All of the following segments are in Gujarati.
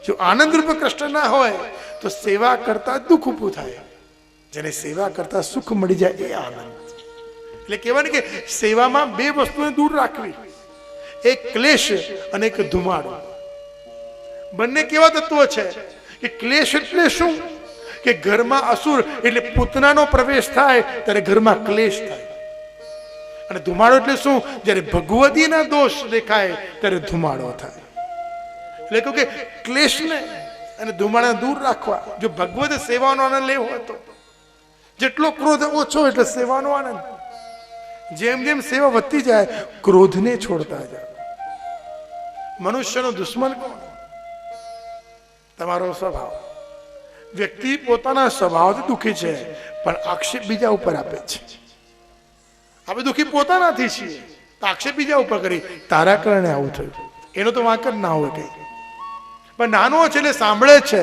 જો આનંદરૂપ કૃષ્ણ ના હોય તો સેવા કરતા દુઃખ ઊભું થાય, જેને સેવા કરતા સુખ મળી જાય એ આનંદ. એટલે કહેવાય ને કે સેવામાં બે વસ્તુને દૂર રાખવી, એક ક્લેશ અને એક ધુમાડો. બંને કેવા તત્વો છે કે ક્લેશ એટલે શું કે ઘરમાં અસુર એટલે પૂતનાનો પ્રવેશ થાય ત્યારે ઘરમાં ક્લેશ થાય, અને ધુમાડો એટલે શું, જ્યારે ભગવતીના દોષ દેખાય ત્યારે ધુમાડો થાય. એટલે કહું કે ક્લેશને અને ધુમાડા દૂર રાખવા. જો ભગવત સેવાનો આનંદ લેવો હોય તો જેટલો ક્રોધ ઓછો એટલે સેવાનો આનંદ. જેમ જેમ સેવા વધતી જાય ક્રોધને છોડતા જાય. મનુષ્યનો દુશ્મન કોણ? તમારો સ્વભાવ. વ્યક્તિ પોતાના સ્વભાવથી દુઃખી છે પણ આક્ષેપ બીજા ઉપર આપે છે. આપણે દુઃખી પોતાનાથી છીએ તો આક્ષેપ બીજા ઉપર કરી, તારા કારણે આવું થયું, એનો તો વાંક જ ના હોય કઈ. પણ નાનો છે એટલે સાંભળે છે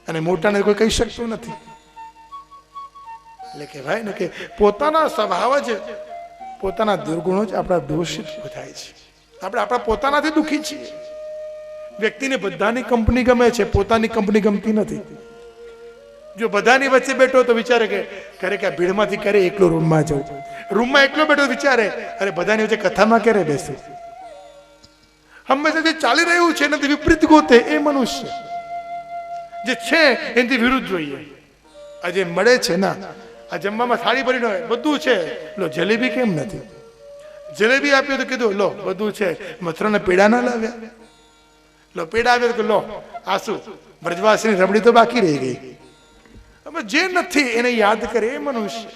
અને મોટાને કોઈ કહી શકતું નથી. એટલે કહેવાય ને કે પોતાના સ્વભાવ જ, પોતાના દુર્ગુણો જ આપણા દોષિત થાય છે. આપણે આપણા પોતાનાથી દુઃખી છીએ. વ્યક્તિને બધાની કંપની ગમે છે, પોતાની કંપની ગમતી નથી. જો બધાની વચ્ચે બેઠો તો વિચારે કે ખરેખર ભીડમાંથી ક્યારે એકલો રૂમમાં જવું, રૂમમાં એકલો બેઠો વિચારે અરે બધાની વચ્ચે કથામાં ક્યારે બેસું. હંમેશા જે ચાલી રહ્યું છે એનાથી વિપરીત ગોતે એ મનુષ્ય. જે છે એનાથી વિરુદ્ધ જોઈએ. આ જે મળે છે ના, આ જમવામાં થાળી ભરીને હોય બધું છે, લો જલેબી કેમ નથી? જલેબી આપ્યો તો કીધું લો બધું છે, મથુરાના પેડા ના લાવ્યા? લો પેડા આવ્યો તો લો આ શું, બ્રજવાસીની રબડી તો બાકી રહી ગઈ. હવે જે નથી એને યાદ કરે એ મનુષ્ય.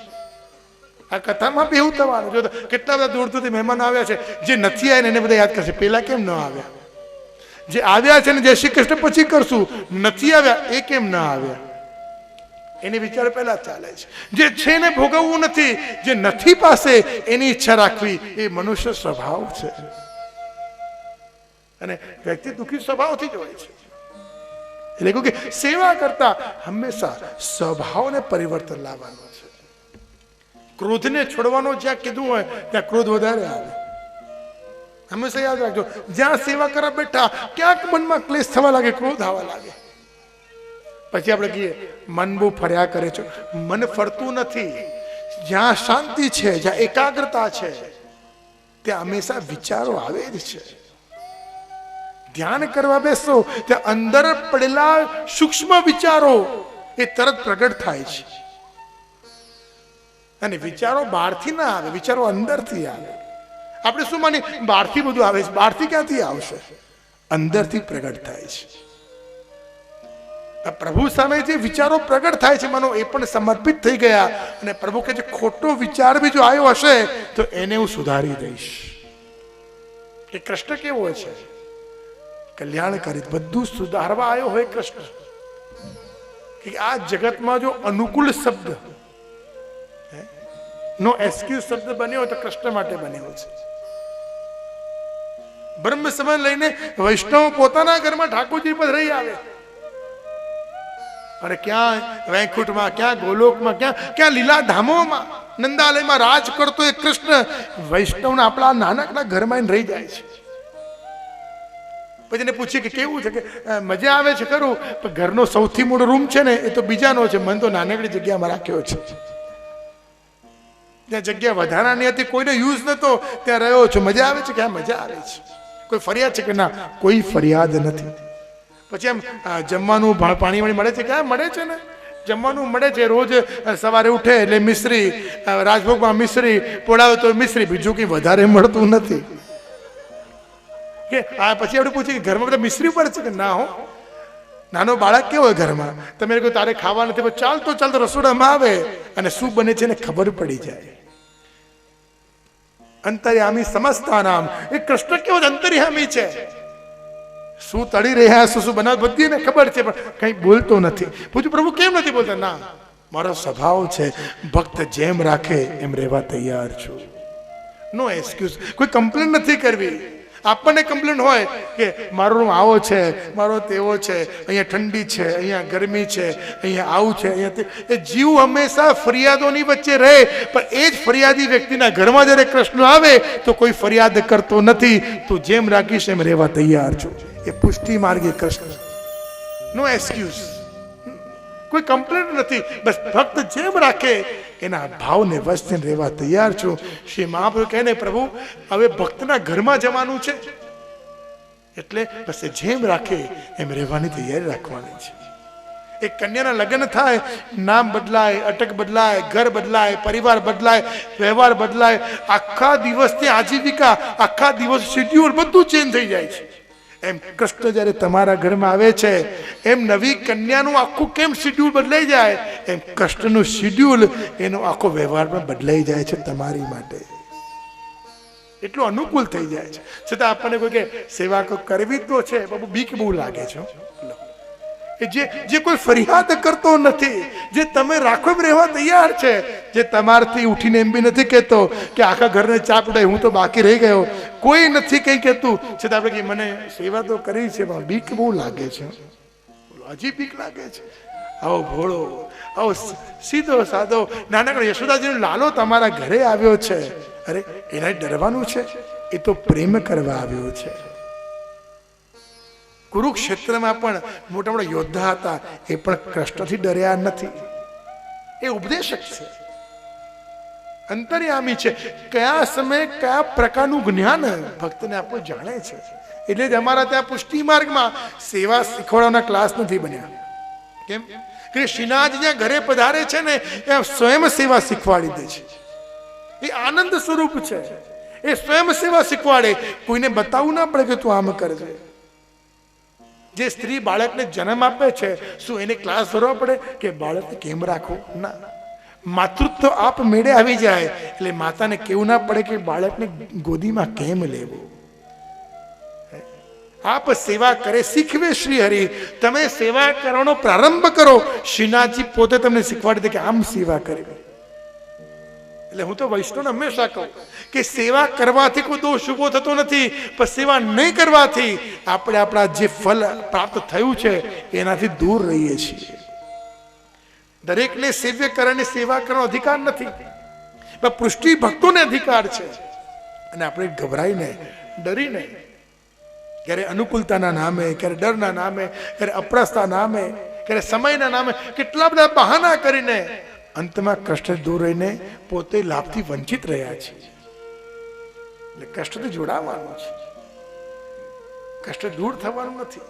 આ કથામાં બી એવું થવાનું. જો કેટલા બધા દૂર દૂરથી મહેમાનો આવ્યા છે, જે નથી આવ્યા એને બધા યાદ કરશે, પેલા કેમ ન આવ્યા? જે આવ્યા છે ને જય શ્રી કૃષ્ણ પછી કરશું, નથી આવ્યા એ કેમ ના આવ્યા એને વિચાર પહેલા ચાલે છે. જે છે ને ભોગવવું નથી, જે નથી પાસે એની ઈચ્છા રાખવી એ મનુષ્ય સ્વભાવ છે. અને વ્યક્તિ દુઃખી સ્વભાવથી જ હોય છે. એટલે કહું કે સેવા કરતા હંમેશા સ્વભાવને પરિવર્તન લાવવાનું છે. ક્રોધને છોડવાનો જ્યાં કીધું હોય ત્યાં ક્રોધ વધારે આવે. હંમેશા યાદ રાખજો, જ્યાં સેવા કરવા બેઠા ક્યાંક મનમાં ક્લેશ થવા લાગે, ક્રોધ આવવા લાગે, પછી આપણે કહીએ મન બહુ ફર્યા કરે છે. મન ફરતું નથી. જ્યાં શાંતિ છે, જ્યાં એકાગ્રતા છે ત્યાં હંમેશા વિચારો આવે જ છે. ધ્યાન કરવા બેસો ત્યાં અંદર પડેલા સૂક્ષ્મ વિચારો એ તરત પ્રગટ થાય છે. અને વિચારો બહારથી ના આવે, વિચારો અંદરથી આવે. આપણે શું માની બહારથી બધું આવે છે, બહારથી ક્યાંથી આવશે? અંદરથી પ્રગટ થાય છે. પ્રભુ સામે જે વિચારો પ્રગટ થાય છે માનો એ પણ સમર્પિત થઈ ગયા, અને પ્રભુ કે જે ખોટો વિચાર બી જો આવ્યો હશે તો એને હું સુધારી દઈશ. એ કૃષ્ણ કેવો છે? કલ્યાણકારી, બધું સુધારવા આવ્યો હોય કૃષ્ણ. કે આ જગતમાં જો અનુકૂળ શબ્દ નો એક્સક્યુઝ શબ્દ બન્યો તો કૃષ્ણ માટે બન્યો છે. બ્રહ્મ સમાન લઈને વૈષ્ણવ પોતાના ઘરમાં ઠાકોરજી પર રહી આવે, અને ક્યાં વૈકુંઠમાં, ક્યાં ગોલોકમાં, ક્યાં લીલા ધામોમાં, નંદાલયમાં રાજ કરતો એ કૃષ્ણ વૈષ્ણવના આપણા નાનકડા ઘરમાં રહી જાય છે. પછી એને પૂછીએ કે કેવું છે, કે મજા આવે છે ખરું, પણ ઘરનો સૌથી મોટો રૂમ છે ને એ તો બીજાનો છે, મને તો નાનકડી જગ્યામાં રાખ્યો છે. ત્યાં જગ્યા વધારાની હતી, કોઈને યુઝ નતો, ત્યાં રહ્યો છો. મજા આવે છે કે હા મજા આવે છે. કોઈ ફરિયાદ છે કે ના? કોઈ ફરિયાદ નથી. પછી એમ જમવાનું પાણી વાણી મળે છે? ક્યાં મળે છે ને, જમવાનું મળે છે. રોજ સવારે ઉઠે એટલે મિશ્રી, રાજભોગમાં મિશ્રી પોડાવે તો મિશ્રી, બીજું કંઈ વધારે મળતું નથી. કે આ પછી આપણે પૂછીએ કે ઘરમાં બધા મિશ્રી પડે છે? કે ના હો, નાનો બાળક કેવો હોય ઘરમાં, તમે કોઈ તારે ખાવા નથી, ચાલતો ચાલતો રસોડામાં આવે અને શું બને છે એને ખબર પડી જાય. અંતર્યામી સમસ્તાનામ, એ કૃષ્ણ કેવો અંતર્યામી છે. શું તળી રહ્યા, શું બનાવ બધીને ખબર છે, પણ કઈ બોલતો નથી. પૂછ્યું પ્રભુ કેમ નથી બોલતા? ના, મારો સ્વભાવ છે, ભક્ત જેમ રાખે એમ રહેવા તૈયાર છું. નો એક્સક્યુઝ. કોઈ કમ્પ્લેન નથી કરવી. આપણને કમ્પ્લેન હોય કે મારો રૂમ આવો છે, મારો તેવો છે, અહીંયા ઠંડી છે, અહીંયા ગરમી છે, અહીંયા આવું છે, અહીંયા એ જીવ હંમેશા ફરિયાદોની વચ્ચે રહે. પણ એ જ ફરિયાદી વ્યક્તિના ઘરમાં જ્યારે કૃષ્ણ આવે તો કોઈ ફરિયાદ કરતો નથી. તું જેમ રાખીશ એમ રહેવા તૈયાર છું. એ પુષ્ટિ માર્ગે કૃષ્ણ. નો એક્સક્યુઝ, કોઈ કમ્પ્લેન્ટ નથી. બસ ભક્ત જેમ રાખે એના ભાવને વચને રહેવા તૈયાર છું. શ્રી મહાપ્રભુ કહે ને, પ્રભુ હવે ભક્તના ઘરમાં જવાનું છે, એટલે બસ એ જેમ રાખે એમ રહેવાની તૈયારી રાખવાની છે. એક કન્યાના લગ્ન થાય, નામ બદલાય, અટક બદલાય, ઘર બદલાય, પરિવાર બદલાય, વ્યવહાર બદલાય, આખા દિવસની આજીવિકા, આખા દિવસ શેડ્યુલ બધું ચેન્જ થઈ જાય છે. એમ કૃષ્ણ જ્યારે તમારા ઘરમાં આવે છે, એમ નવી કન્યાનું આખું કેમ શેડ્યુલ બદલાઈ જાય, એમ કૃષ્ણનું શેડ્યુલ, એનો આખો વ્યવહાર પણ બદલાઈ જાય છે તમારી માટે. એટલું અનુકૂળ થઈ જાય છે. છતાં આપણને કોઈ કે સેવા કરવી તો છે, બાબુ બીક બહુ લાગે છે. જે કોઈ ફરિયાદ કરતો નથી, જે તમે રાખો એમ રહેવા તૈયાર છે, જે તમારથી ઉઠીને એમ બી નથી કહેતો કે આખા ઘરને ચા પડાય, હું તો બાકી રહી ગયો, કોઈ નથી કઈ કહેતું, છતાં આપણે કે મને સેવા તો કરી છે પણ બીક બહુ લાગે છે. હજી બીક લાગે છે. આવો ભોળો, આવો સીધો સાધો નાનકડો યશોદાજીનો લાલો તમારા ઘરે આવ્યો છે, અરે એના ડરવાનું છે? એ તો પ્રેમ કરવા આવ્યો છે. કુરુક્ષેત્રમાં પણ મોટા મોટા યોદ્ધા હતા, એ પણ કૃષ્ણથી ડર્યા નથી. એ ઉપદેશક છે, અંતર્યામી છે. કયા સમયે કયા પ્રકારનું જ્ઞાન ભક્તને આપણું જાણે છે. એટલે જ અમારા ત્યાં પુષ્ટિ માર્ગમાં સેવા શીખવાડવાના ક્લાસ નથી બન્યા. કેમ કે શ્રીનાથ જ્યાં ઘરે પધારે છે ને, એ સ્વયં સેવા શીખવાડી દે છે. એ આનંદ સ્વરૂપ છે, એ સ્વયં સેવા શીખવાડે. કોઈને બતાવવું ના પડે કે તું આમ કરજે. જે સ્ત્રી બાળકને જન્મ આપે છે, શું એને ક્લાસ ભરવા પડે કે બાળકને કેમ રાખવું? ના, માતૃત્વ આપ મેળે આવી જાય. એટલે માતાને કેવું ના પડે કે બાળકને ગોદીમાં કેમ લેવું. આપ સેવા કરે શીખવે શ્રી હરિ. તમે સેવા કરવાનો પ્રારંભ કરો, શ્રીનાથજી પોતે તમને શીખવાડી દે કે આમ સેવા કરવી. એટલે હું તો વૈષ્ણવને હંમેશા કહું કે સેવા કરવાથી કોઈ દોષ ઉભો થતો નથી, પણ સેવા નહીં કરવાથી આપણે આપણા જે ફલ પ્રાપ્ત થયું છે એનાથી દૂર રહીએ છીએ. દરેકને સેવ્ય કરવાની સેવા કરવાનો અધિકાર નથી, પણ પુષ્ટિ ભક્તોને અધિકાર છે. અને આપણે ગભરાઈને, ડરીને, ક્યારે અનુકૂળતાના નામે, ક્યારે ડરના નામે, ક્યારે અપ્રસતા નામે, ક્યારે સમયના નામે કેટલા બધા બહાના કરીને અંતમાં કષ્ટ દૂર રહીને પોતે લાભથી વંચિત રહ્યા છે. એટલે કષ્ટથી જોડાવાનું છે, કષ્ટ દૂર થવાનું નથી.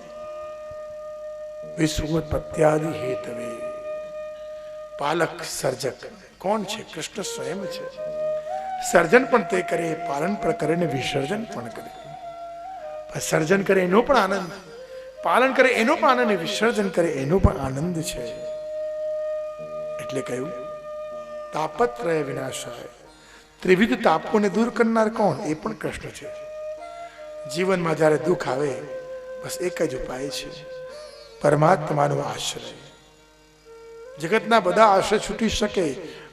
વિશ્વોત્પત્યાદિ હેતવે પાલક સર્જક કોણ છે? કૃષ્ણ સ્વયં છે. સર્જન પણ તે કરે, પાલન પણ કરે ને વિસર્જન પણ કરે. સર્જન કરે એનો પણ આનંદ, પાલન કરે એનો પણ આનંદ, વિસર્જન કરે એનો પણ આનંદ છે. એટલે કહ્યું તાપત્રય વિનાશાય. ત્રિવિધ તાપોને દૂર કરનાર કોણ? એ પણ કૃષ્ણ છે. જીવનમાં જ્યારે દુઃખ આવે, બસ એક જ ઉપાય છે, પરમાત્માનો આશ્રય. જગતના બધા આશ્રય છૂટી શકે,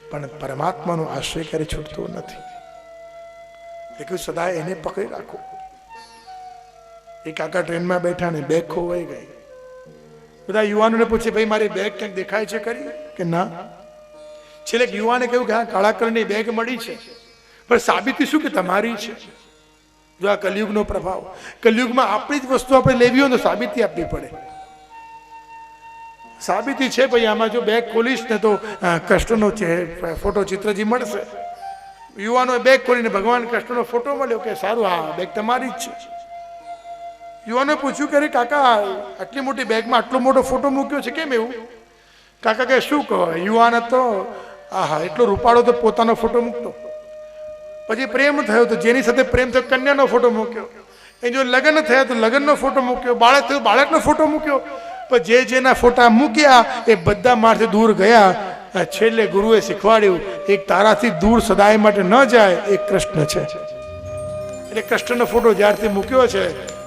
પણ પરમાત્માનો આશ્રય ક્યારે છૂટતો નથી. એટલે સદાય એને પકડી રાખો. એક કાકા ટ્રેનમાં બેઠા ને બેગ ખોવાઈ ગઈ. બધા યુવાનોને પૂછે, ભાઈ મારી બેગ ક્યાંક દેખાય છે ખરી? કે ના. છેલ્લે યુવાને કહ્યું કે હા, કાળા કલરની બેગ મળી છે, પણ સાબિતી શું કે તમારી છે? જો આ કલયુગનો પ્રભાવ. કલયુગમાં આપણી જ વસ્તુ આપણે લેવી હોય તો સાબિતી આપવી પડે. સાબિતી છે ભાઈ, આમાં જો બેગ ખોલીશ ને તો કૃષ્ણનો ફોટો ચિત્રજી મળશે. યુવાનોએ બેગ ખોલીને ભગવાન કૃષ્ણનો ફોટો મળ્યો કે સારું, હા બેગ તમારી જ છે. યુવાને પૂછ્યું કે કાકા આટલી મોટી બેગમાં આટલો મોટો ફોટો મૂક્યો છે, કેમ એવું? કાકા કે શું કહો? યુવાન હતો, આહા એટલો રૂપાળો તો પોતાનો ફોટો મૂકતો. પછી પ્રેમ થયો તો જેની સાથે પ્રેમ થયો કન્યાનો ફોટો મૂક્યો. એ જો લગ્ન થયા તો લગ્નનો ફોટો મૂક્યો. બાળક થયું બાળકનો ફોટો મૂક્યો. પણ જે જેના ફોટા મૂક્યા એ બધા મારથી દૂર ગયા. છેલ્લે ગુરુએ શીખવાડ્યું, એક તારાથી દૂર સદાય માટે ન જાય, એ કૃષ્ણ છે. એટલે કૃષ્ણનો ફોટો જ્યારથી મૂક્યો છે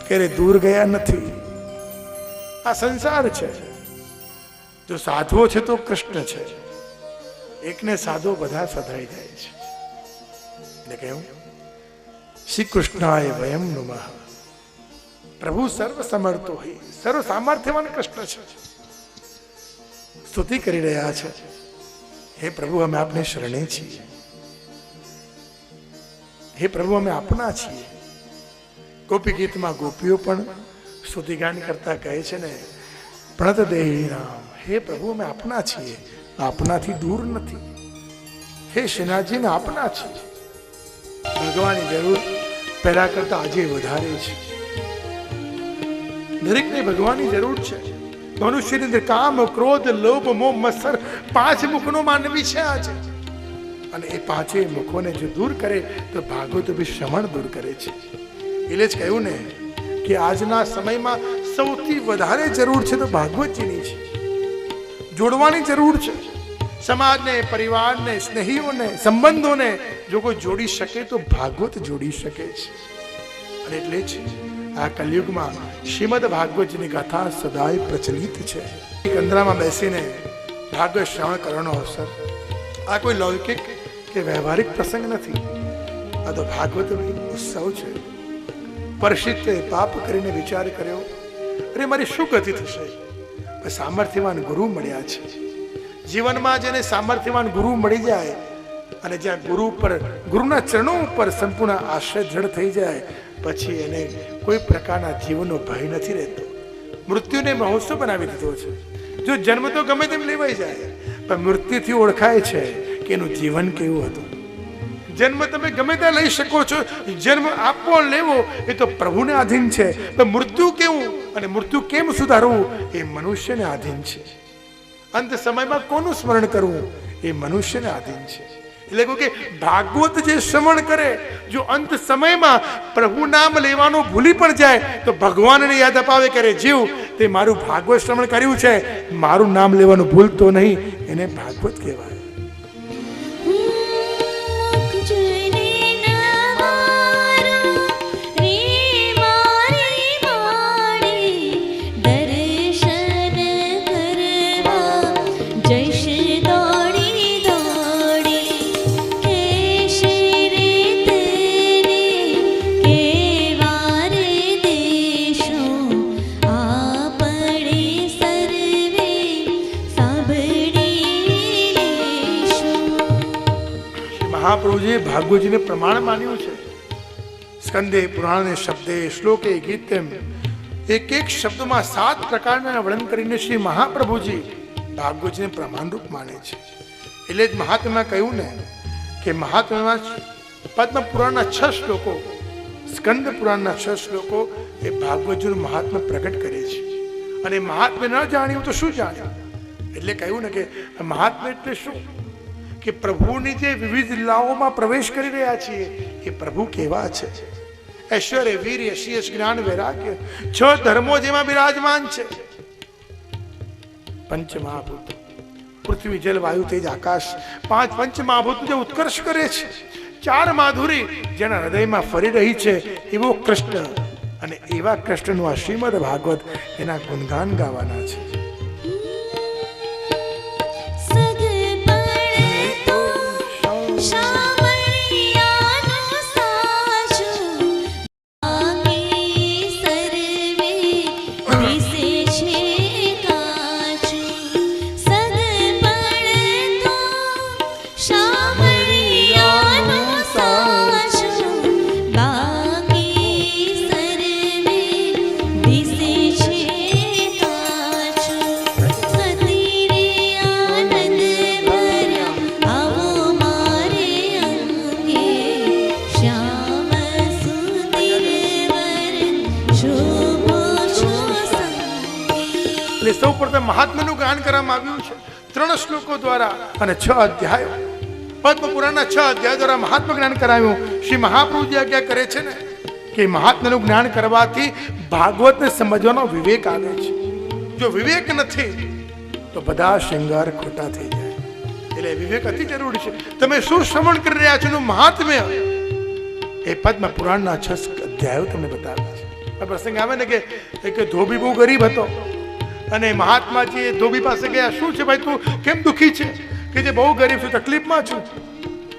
ક્યારે દૂર ગયા નથી. આ સંસાર છે. જો સાધવો છે તો કૃષ્ણ છે. એકને સાધો બધા સધાઈ જાય છે. એટલે કહ્યું શ્રી કૃષ્ણાય વયમ નમઃ. પ્રભુ સર્વ સમર્થો હોય, સર્વ સામર્થ્યવાન કૃષ્ણ છે. સ્તુતિ કરી રહ્યા છે, હે પ્રભુ અમે આપને શરણે છીએ. હે પ્રભુ અમે આપના છીએ. ગોપી ગીતમાં ગોપીઓ પણ સ્તુતિગાન કરતા કહે છે ને, પ્રણત દેહી રામ, હે પ્રભુ અમે આપના છીએ, આપનાથી દૂર નથી. હે શ્રીનાથજી અમે આપના છીએ. ભગવાનની જરૂર પહેલા કરતા આજે વધારે છે. દરેકને ભગવાનની જરૂર છે. મનુષ્યની અંદર કામ, ક્રોધ, લોભ, મોહ, મત્સર 5 મુખનો માનવી છે આજે. અને એ 5 મુખોને જો દૂર કરે તો ભાગવત બી શ્રવણ દૂર કરે છે. એટલે જ કહ્યું ને કે આજના સમયમાં સૌથી વધારે જરૂર છે તો ભાગવતજીની છે. જોડવાની જરૂર છે. સમાજને, પરિવારને, સ્નેહીઓને, સંબંધોને જો કોઈ જોડી શકે તો ભાગવત જોડી શકે છે. અને એટલે જ આ કલયુગમાં શ્રીમદ ભાગવતજીની ગાથા સદાય પ્રચલિત છે. કંદરામાં બેસીને ભાગવત શ્રવણ કરવાનો અવસર, આ કોઈ લૌકિક કે વ્યવહારિક પ્રસંગ નથી. આ તો ભાગવત ઉત્સવ છે. પરીક્ષિતે પાપ કરીને વિચાર કર્યો, અરે મારી શું ગતિ થશે? સામર્થ્યવાન ગુરુ મળ્યા છે. જીવનમાં જેને સામર્થ્યવાન ગુરુ મળી જાય અને જ્યાં ગુરુના ચરણો ઉપર સંપૂર્ણ આશ્રય દ્રઢ થઈ જાય, પછી એને કોઈ પ્રકારના જીવનનો ભય નથી રહેતો. મૃત્યુને મહોત્સવ બનાવી દીધો છે. જો જન્મ તો ગમે તેમ લેવાઈ જાય, પણ મૃત્યુથી ઓળખાય છે કે એનું જીવન કેવું હતું. જન્મ તમે ગમે ત્યાં લઈ શકો છો, જન્મ આપવો લેવો એ તો પ્રભુને આધીન છે. પણ મૃત્યુ કેવું અને મૃત્યુ કેમ સુધારવું એ મનુષ્યને આધીન છે. અંત સમયમાં કોનું સ્મરણ કરવું એ મનુષ્યને આધીન છે. એટલે કહું કે ભાગવત જે શ્રવણ કરે, જો અંત સમયમાં પ્રભુ નામ લેવાનું ભૂલી પણ જાય તો ભગવાનને યાદ અપાવે કરે, જીવ તે મારું ભાગવત શ્રવણ કર્યું છે, મારું નામ લેવાનું ભૂલતો નહીં, એને ભાગવત કહેવાય. મહાપ્રભુજીએ ભાગવતજીને પ્રમાણ માન્યું છે. સ્કંદે, પુરાણે, શબ્દે, શ્લોકે, ગીતેમ એક શબ્દમાં 7 પ્રકારના વર્ણન કરીને શ્રી મહાપ્રભુજી ભાગવતજીને પ્રમાણરૂપ માને છે. એટલે જ મહાત્મામાં કહ્યું ને કે મહાત્મામાં પદ્મ પુરાણના 6 શ્લોકો, સ્કંદ પુરાણના 6 શ્લોકો એ ભાગવતજીનું મહાત્મા પ્રગટ કરે છે. અને મહાત્મા ન જાણ્યું તો શું જાણ્યું? એટલે કહ્યું ને કે મહાત્મા એટલે શું? કે પ્રભુની જે વિવિધ લીલાઓમાં પ્રવેશ કરી રહ્યા છીએ એ પ્રભુ કેવા છે. ઐશ્વર્ય, વીર્ય, શીશ, જ્ઞાન, વૈરાગ્ય 6 ધર્મો જેમાં બિરાજમાન છે. પંચ મહાભૂત, પૃથ્વી, જલ, વાયુ, તેજ, આકાશ, 5 પંચ મહાભૂત જે ઉત્કર્ષ કરે છે. 4 માધુરી જેના હૃદયમાં ફરી રહી છે એવો કૃષ્ણ, અને એવા કૃષ્ણનું આ શ્રીમદ ભાગવત એના ગુણગાન ગાવાના છે. સૌ પ્રથમ મહાત્માનું ગાન કરવામાં આવ્યું છે 3 શ્લોકો દ્વારા અને 6 અધ્યાયો. પદ્મ પુરાણના 6 અધ્યાય દ્વારા મહાત્મા જ્ઞાન કરાવ્યું. શ્રી મહાપ્રભુજી આજ્ઞા કરે છે ને કે મહાત્માનું જ્ઞાન કરવાથી ભાગવતને સમજવાનો વિવેક આવે છે. જો વિવેક નથી તો બધા શૃંગાર ખોટા થઈ જાય. એટલે વિવેક અતિ જરૂરી છે. તમે શું શ્રવણ કરી રહ્યા છો એનું મહાત્મ્ય એ પદ્મ પુરાણના 6 અધ્યાયો તમને બતાવે છે. આ પ્રસંગ આવે ને કે એક ધોબી બહુ ગરીબ હતો અને મહાત્માજી ધોબી પાસે ગયા, શું છે ભાઈ તું કેમ દુખી છે? કે જે બહુ ગરીબ છું, તકલીફમાં છું.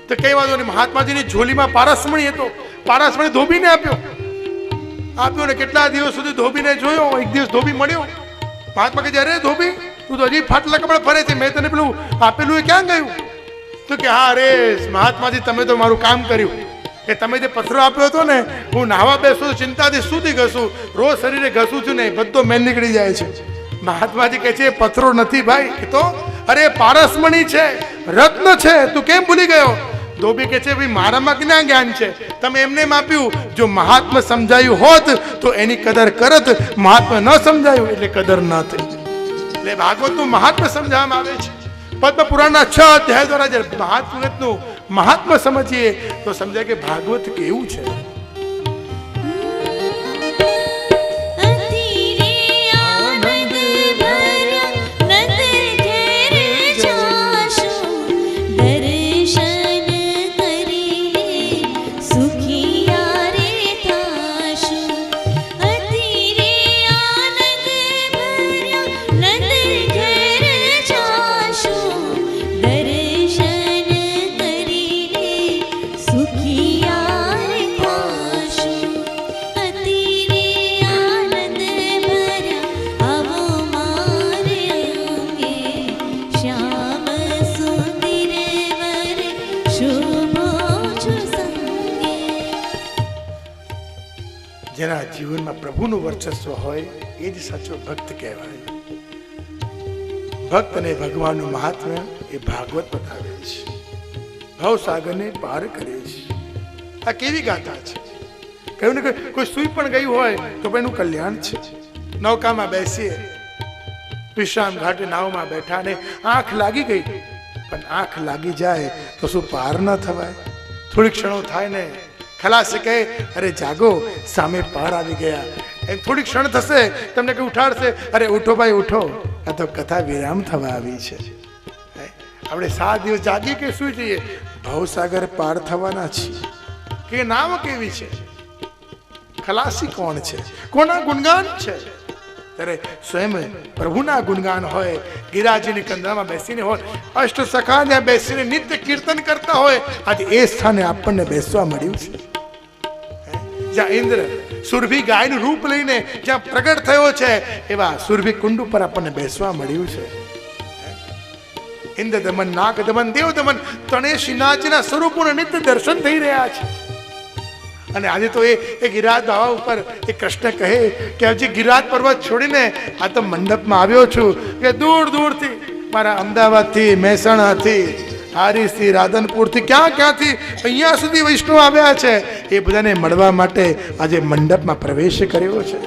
તો કઈ વાંધો નહીં. મહાત્માજીની ઝોલીમાં પારસમણી હતો, પારસમણી ધોબીને આપ્યો ને કેટલા દિવસ સુધી ધોબીને જોયો. એક દિવસ ધોબી મળ્યો. મહાત્મા કહે, અરે ધોબી તું તો હજી ફાટલા કપડા ફરે છે, મેં તને પેલું આપેલું એ ક્યાં ગયું? તો કે હા અરે મહાત્માજી તમે તો મારું કામ કર્યું. કે તમે જે પથરો આપ્યો હતો ને, હું નાહવા બેસું ચિંતાથી સુધી ઘસું, રોજ શરીરે ઘસું છું ને બધો મેલ નીકળી જાય છે. મહાત્માજી કહે છે પથરો નથી ભાઈ, એ તો અરે પારસમણી છે, રત્ન છે, તું કેમ ભૂલી ગયો? ધોબી કહે છે ભાઈ મારામાં ક્યાં જ્ઞાન છે, તમે એમને આપ્યું. જો મહાત્મા સમજાયું હોત તો એની કદર કરત, મહાત્મા ન સમજાયું એટલે કદર ન થઈ. એટલે ભાગવતનું મહાત્મા સમજાવવામાં આવે છે. પદ્મ પુરાણના 6 અધ્યાય દ્વારા જે ભાગવતનું મહાત્મા સમજીએ તો સમજાય કે ભાગવત કેવું છે. જેના જીવનમાં પ્રભુનું વર્ચસ્વ હોય એ જ સાચો ભક્ત કહેવાય. ભક્ત અને ભગવાનનું મહાત્મ્ય એ ભાગવત બતાવે છે, ભવસાગરને પાર કરે છે. આ કેવી ગાથા છે! કહ્યું ને કે કોઈ સૂઈ પણ ગયું હોય તો પણ એનું કલ્યાણ છે. નૌકામાં બેસીએ, વિશ્રામ ઘાટે નાવમાં બેઠા ને આંખ લાગી ગઈ, પણ આંખ લાગી જાય તો શું પાર ન થવાય? થોડી ક્ષણો થાય ને ખલાસ કહે અરે જાગો, સામે પાર આવી ગયા. એમ થોડી ક્ષણ થશે તમને કઈ ઉઠાડશે, અરે ઉઠો ભાઈ ઉઠો, આ તો કથા વિરામ થવા આવી છે. આપણે 7 દિવસ જાગીએ કે શું જઈએ, ભવસાગર પાર થવાના છીએ. કે નામ કેવી છે, ખલાસી કોણ છે, કોના ગુણગાન છે? ત્યારે સ્વયં પ્રભુના ગુણગાન હોય, ગિરાજીની કંદરામાં બેસીને હોય, અષ્ટ સખા ત્યાં બેસીને નિત્ય કીર્તન કરતા હોય. આજે એ સ્થાને આપણને બેસવા મળ્યું છે, જ્યાં ઇન્દ્ર સુરભી ગાયનું રૂપ લઈને જ્યાં પ્રગટ થયો છે, એવા સુરભી કુંડ ઉપર આપણને બેસવા મળ્યું છે. ઇન્દ્ર દમન, નાગ દમન, દેવ દમન ત્રણેય શ્રીનાથજીના સ્વરૂપોના નિત્ય દર્શન થઈ રહ્યા છે. અને આજે તો એ ગિરિરાજ બાવા ઉપર એ કૃષ્ણ કહે કે હજી ગિરિરાજ પર્વત છોડીને આ તો મંડપમાં આવ્યો છું, કે દૂર દૂરથી મારા અમદાવાદથી, મહેસાણાથી, હારીસથી, રાધનપુરથી, ક્યાંથી અહીંયા સુધી વૈષ્ણવ આવ્યા છે. એ બધાને મળવા માટે આજે મંડપમાં પ્રવેશ કર્યો છે.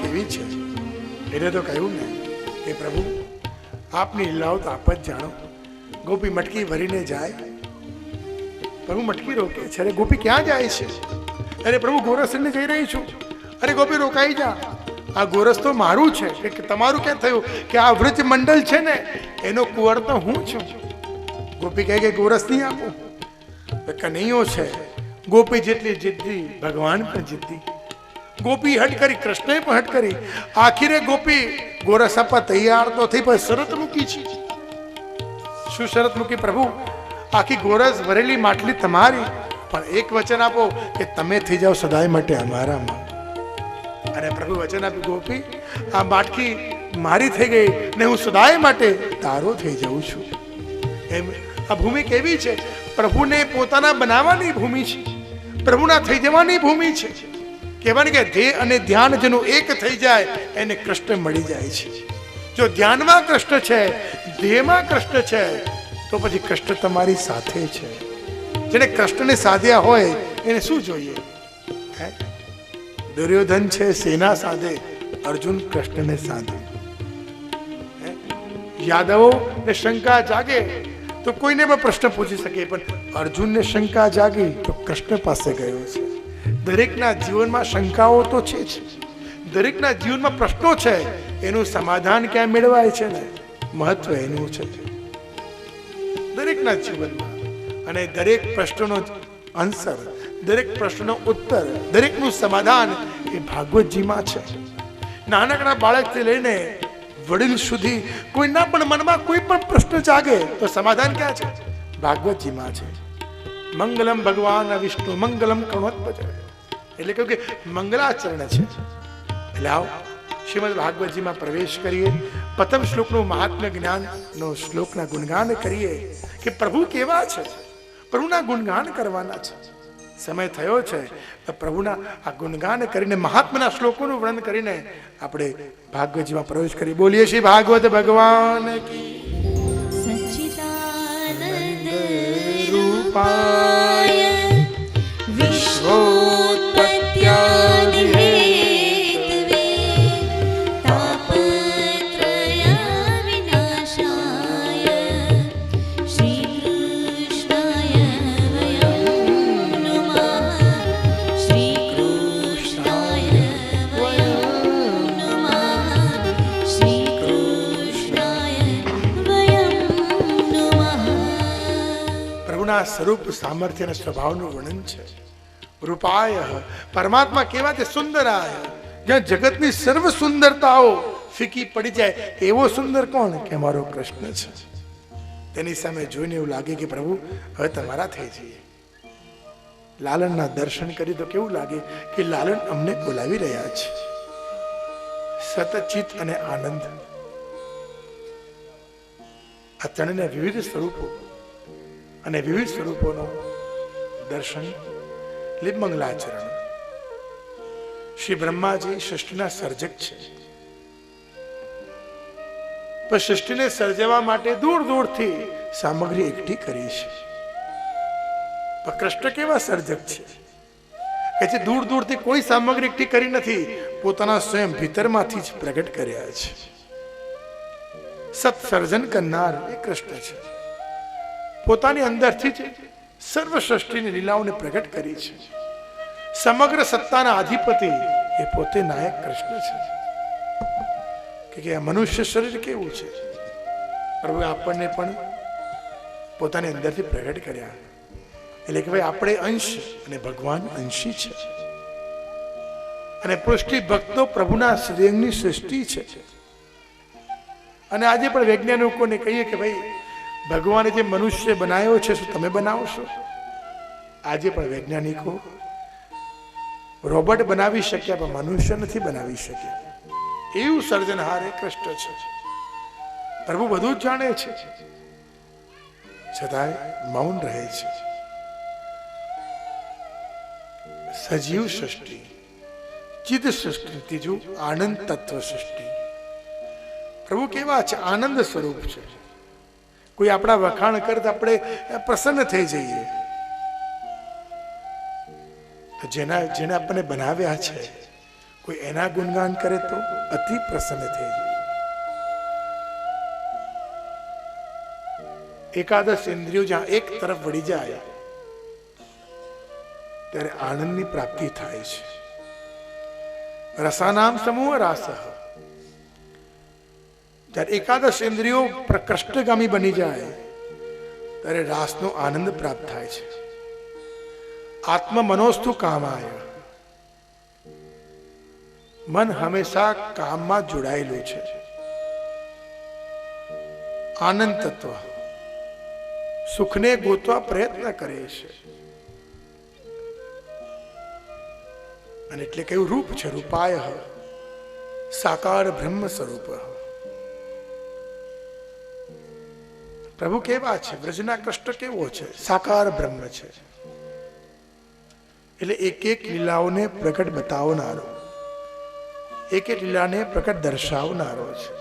કેવી છે એટલે તો કહ્યું ને કે પ્રભુ આપની લીલાઓ તો આપ જ જાણો. ગોપી મટકી ભરીને જાય, પ્રભુ મટકી રોકે છે. અરે ગોપી ક્યાં જાય છે? અરે પ્રભુ ગોરસને જઈ રહી છું. અરે ગોપી રોકાઈ જા, આ ગોરસ તો મારું છે. કે તમારું ક્યાં થયું? કે આ વૃજ મંડળ છે ને એનો કુંવર તો હું છું. ગોપી કહે કે ગોરસ નહીં આપું. કનૈયો છે. ગોપી જેટલી જિદ્દી ભગવાન પણ જિદ્દી. ગોપી હટ કરી, કૃષ્ણએ પણ હટ કરી. આખીરે ગોપી ગોરસ આપવા તૈયાર તો થઈ, પણ શરત મૂકી છે. શું શરત મૂકી? પ્રભુ આખી ગોરસ ભરેલી માટલી તમારી, પણ એક વચન આપો કે તમે થઈ જાઓ સદાય માટે અમારામાં. અને પ્રભુ વચન આપ્યું, ગોપી આ માટકી મારી થઈ ગઈ ને હું સદાય માટે તારો થઈ જાઉં છું. એમ આ ભૂમિ કેવી છે? પ્રભુને પોતાના બનાવવાની ભૂમિ છે, પ્રભુના થઈ જવાની ભૂમિ છે. કહેવાય કે ધ્યેય અને ધ્યાન જેનું એક થઈ જાય એને કૃષ્ણ મળી જાય છે. જો ધ્યાનમાં કૃષ્ણ છે, ધ્યેયમાં કૃષ્ણ છે, તો પછી કૃષ્ણ તમારી સાથે છે. જેને કૃષ્ણને સાધ્યા હોય એને શું જોઈએ? દુર્યોધન છે સેના સાધે, અર્જુન કૃષ્ણને સાધે. યાદવો ને શંકા જાગે તો કોઈને પણ પ્રશ્ન પૂછી શકે, પણ અર્જુનને શંકા જાગી તો કૃષ્ણ પાસે ગયો છે. દરેકના જીવનમાં શંકાઓ તો છે જ, દરેકના જીવનમાં પ્રશ્નો છે. એનું સમાધાન ક્યાં મેળવાય છે ને, મહત્વ એનું છે દરેકના જીવનમાં. અને દરેક પ્રશ્નનો આન્સર, દરેક પ્રશ્નનો ઉત્તર, દરેકનું સમાધાન એ ભાગવતજીમાં છે. નાનકડા બાળકથી લઈને વડીલ સુધી કોઈના પણ મનમાં કોઈ પણ પ્રશ્ન જાગે તો સમાધાન ક્યાં છે? ભાગવતજીમાં છે. મંગલમ ભગવાન વિષ્ણુ મંગલમ કણોત્પજ. એટલે કહ્યું કે મંગલાચરણ છે. એટલે આવો શ્રીમદ ભાગવતજીમાં પ્રવેશ કરીએ. પ્રથમ શ્લોકનું મહાત્મ્ય જ્ઞાનનો શ્લોકના ગુણગાન કરીએ કે પ્રભુ કેવા છે, પ્રભુના ગુણગાન કરવાના છે. સમય થયો છે તો પ્રભુના આ ગુણગાન કરીને મહાત્માના શ્લોકોનું વર્ણન કરીને આપણે ભાગવતજીમાં પ્રવેશ કરીએ. બોલીએ શ્રી ભાગવત ભગવાન કી. સચ્ચિદાનંદ રૂપાય વિશ્વોત્પત્યાદિ હેતવે તાપત્રય વિનાશાય શ્રી કૃષ્ણાય વયં નમઃ. શ્રી કૃષ્ણાય વયં નમઃ. શ્રી કૃષ્ણાય વયં નમઃ. પ્રભુના સ્વરૂપ સામર્થ્ય અને સ્વભાવનું વર્ણન છે. રૂપાય પરમાત્મા કેવા છે? સુંદરાય. જ્યાં જગતની સર્વ સુંદરતાઓ ફીકી પડી જાય એવો સુંદર કોણ? કે મારો કૃષ્ણ છે. તેની સામે જોઈને એવું લાગે કે પ્રભુ હવે તમારા થઈ જઈએ. લાલનના દર્શન કરી તો કેવું લાગે કે લાલન અમને બોલાવી રહ્યા છે. સતચિત અને આનંદ, આ ત્રણને વિવિધ સ્વરૂપો અને વિવિધ સ્વરૂપોનો દર્શન. મંગલાચરણ. શ્રી બ્રહ્માજી સૃષ્ટિના સર્જક છે, પણ સૃષ્ટિને સર્જવા માટે દૂર દૂરથી સામગ્રી એકઠી કરી છે. પણ કૃષ્ણ કેવા સર્જક છે કે જે દૂર દૂરથી કોઈ સામગ્રી એકઠી કરી નથી, પોતાના સ્વયં ભીતરમાંથી જ પ્રગટ કર્યા છે. સત સર્જન કરનાર એ કૃષ્ણ છે. પોતાની અંદરથી જ સર્વ સૃષ્ટિની લીલાઓને પ્રગટ કરી છે. સમગ્ર સત્તાના અધિપતિ એ પોતે નાયક કૃષ્ણ છે. કે આ મનુષ્ય શરીર કેવું છે? પ્રભુ આપણને પણ પોતાની અંદરથી પ્રગટ કર્યા. એટલે કે ભાઈ આપણે અંશ અને ભગવાન અંશી છે. અને પૃષ્ટિ ભક્તો પ્રભુના શ્રેયની સૃષ્ટિ છે. અને આજે પણ વૈજ્ઞાનિકોને કહીએ કે ભાઈ ભગવાને જે મનુષ્ય બનાવ્યો છે શું તમે બનાવશો? આજે પણ વૈજ્ઞાનિકો રોબોટ બનાવી શક્યા પણ મનુષ્ય નથી બનાવી શક્યા. એવું સર્જનહાર એ કૃષ્ણ છે. પ્રભુ બધું જ જાણે છે છતાંય મૌન રહે છે. સજીવ સૃષ્ટિ, ચિદ સૃષ્ટિ, ત્રીજું આનંદ તત્વ સૃષ્ટિ. પ્રભુ કેવા છે? આનંદ સ્વરૂપ છે. કોઈ આપણા વખાણ કરે તો આપણે પ્રસન્ન થઈ જઈએ. તો જેને આપણને બનાવ્યા છે કોઈ એના ગુણગાન કરે તો અતિ પ્રસન્ન થઈ જાય. એકાદશ ઇન્દ્રિયો જ્યાં એક તરફ વળી જાય ત્યારે આનંદની પ્રાપ્તિ થાય છે. રસાનામ સમૂહ રાસ. જ્યારે એકાદશ ઇન્દ્રિયો પ્રકૃષ્ટગામી બની જાય ત્યારે રાસનો આનંદ પ્રાપ્ત થાય છે. આત્મ મનોસ્તુ કામાય. મન હંમેશા કામમાં જોડાયેલું છે. આનંદ તત્વ સુખને ગોતવા પ્રયત્ન કરે છે. અને એટલે કયું રૂપ છે? રૂપાય સાકાર બ્રહ્મ સ્વરૂપ. પ્રભુ કેવા છે? વ્રજના કૃષ્ણ કેવો છે? સાકાર બ્રહ્મ છે. એટલે એક એક લીલાઓને પ્રકટ બતાવનારો, એક એક લીલાને પ્રકટ દર્શાવનારો છે.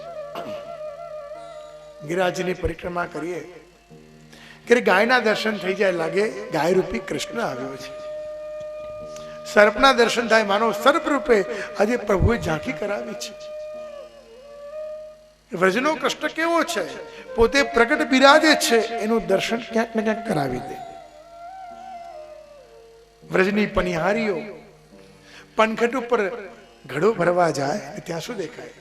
ગિરિરાજની પરિક્રમા કરીએ કે ગાયના દર્શન થઈ જાય લાગે ગાય રૂપી કૃષ્ણ આવ્યો છે. સર્પના દર્શન થાય માનો સર્પ રૂપે આજે પ્રભુએ ઝાંખી કરાવી છે. વ્રજનો કૃષ્ણ કેવો છે? પોતે પ્રગટ બિરાજે છે, એનું દર્શન ક્યાંક ને ક્યાંક કરાવી દે. વ્રજની પનિહારીઓ પનખટ ઉપર ઘડો ભરવા જાય ત્યાં શું દેખાય?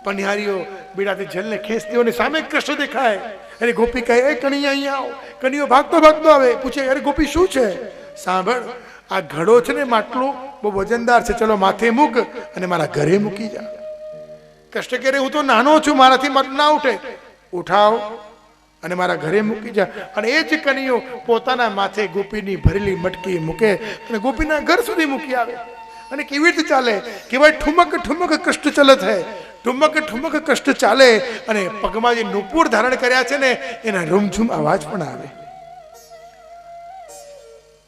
પનિહારીઓ બીડાથી જલને ખેંચતી હોય, સામે કૃષ્ણ દેખાય. અરે ગોપી કહે, એ કનૈયા અહીંયા આવો. કનૈયો ભાગતો ભાગતો આવે, પૂછે અરે ગોપી શું છે? સાંભળ, આ ઘડો છે ને માટલું બહુ વજનદાર છે, ચલો માથે મૂક અને મારા ઘરે મૂકી જા. કૃષ્ણ કહે હું તો નાનો છું, મારાથી મત ના ઉઠે, ઉઠાવ અને મારા ઘરે મૂકી જા. અને એ જ કનૈયો પોતાના માથે ગોપીની ભરેલી મટકી મૂકે અને ગોપીના ઘર સુધી મૂકી આવે. અને કેવી રીતે ચાલે કે ભાઈ ઠુમક ઠુમક કષ્ટ ચલત હૈ, ઠુમક ઠુમક કષ્ટ ચાલે. અને પગમાં જે નુપુર ધારણ કર્યા છે ને એના રૂમઝુમ અવાજ પણ આવે.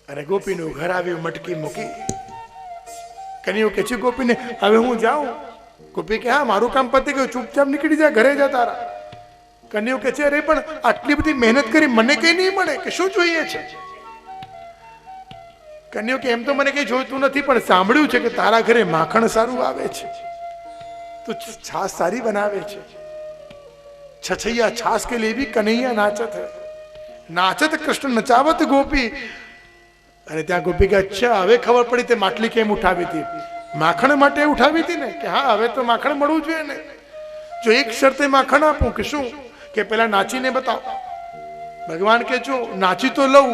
અને ગોપીનું ઘર આવ્યું, મટકી મૂકી. કનૈયો કે છે ગોપીને હવે હું જાઉં? ગોપી કે હા મારું કામ પતી ગયું, ચૂપચાપ નીકળી જાય, ઘરે જા તારા. કનૈયો કે છે અરે પણ આટલી બધી મહેનત કરી મને કઈ નહીં મળે, કે શું જોઈએ છે? કન્યો કે એમ તો મને કઈ જોઈતું નથી, પણ સાંભળ્યું છે કે તારા ઘરે માખણ સારું આવે છે, તું છાસ સારી બનાવે છે. છછૈયા છાસ કે लिए भी कन्हैया नाचत है, नाचत कृष्ण नचावत गोपी. અને ત્યાં ગોપી કે અચ્છા હવે ખબર પડી તે માટલી કેમ ઉઠાવી હતી, માખણ માટે ઉઠાવી હતી ને? કે હા હવે તો માખણ મળવું જોઈએ ને. જો એક શરતે માખણ આપું, કે શું? કે પેલા નાચીને બતાવ. ભગવાન કે જો નાચી તો લઉં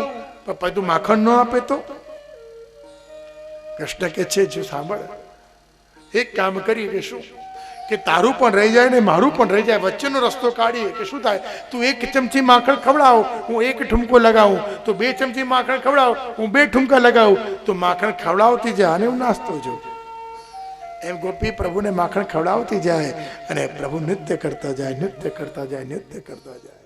પણ પછી તું માખણ ન આપે તો? કૃષ્ણ કે છે જો સાંભળ, એક કામ કરી કે શું કે તારું પણ રહી જાય ને મારું પણ રહી જાય, વચ્ચેનો રસ્તો કાઢીએ. કે શું થાય? તું એક ચમચી માખણ ખવડાવ, હું એક ઠુમકો લગાવું, તો 2 ચમચી માખણ ખવડાવ, હું 2 ઠુમકા લગાવું, તો માખણ ખવડાવતી જાય અને હું નાસ્તો જોઉં. એમ ગોપી પ્રભુને માખણ ખવડાવતી જાય અને પ્રભુ નૃત્ય કરતા જાય, નૃત્ય કરતા જાય, નૃત્ય કરતા જાય.